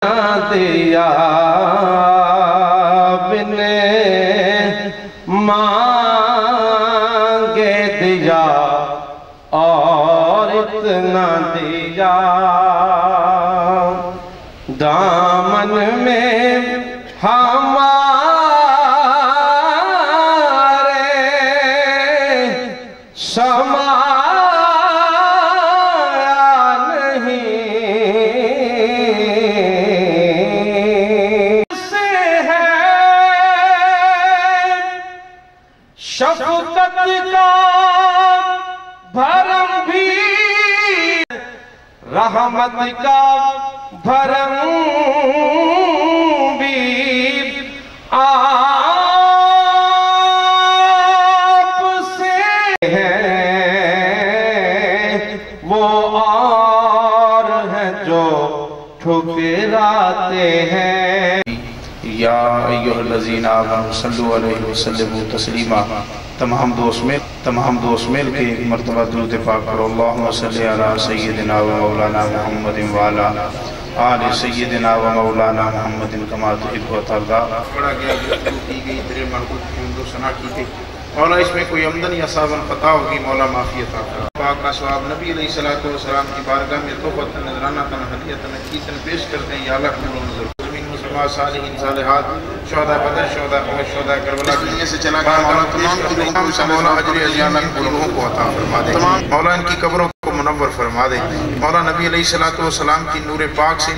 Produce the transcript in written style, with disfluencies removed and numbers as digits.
دیا بنے مانگے دیا اور اتنا دیا دامن میں ہمارے سمایا نہیں سے ہے شفقت کا بھرم بھی رحمت کا بھرم بھی آپ سے ہے وہ اور ہیں جو ٹھکراتے ہیں یا ایوہ الذین آمنوا صلوا علیہ وسلموا تسلیما تمام دوست مل کے ایک مرتبہ درود پاک کرو اللہم صلی علی سیدنا و مولانا محمد وعلا آل سیدنا و مولانا محمد کما تحب و ترضا پڑھا گیا گفتگو کی گئی تیرے مربوط کی حمد و ثنا کی گئی مولا اس میں کوئی عمدن یا صابن خطا ہوگی مولا معافی عطا کرا پاک کا ثواب نبی علیہ السلام کی بارگاہ میں توبۃ نذرانہ ہدیۃ نقیۃ پیش کرتے ہیں یا اللہ قبول و منظور صالحین صالحات شہداء بدر شہداء احد شہداء کربلا دنیا سے چلا گیا مولا تمام کی روحوں سے مولا اجر عظیم قلوبوں کو عطا فرما دے مولا ان کی قبروں کو منور فرما دے مولا نبی علیہ السلام کی نور پاک سے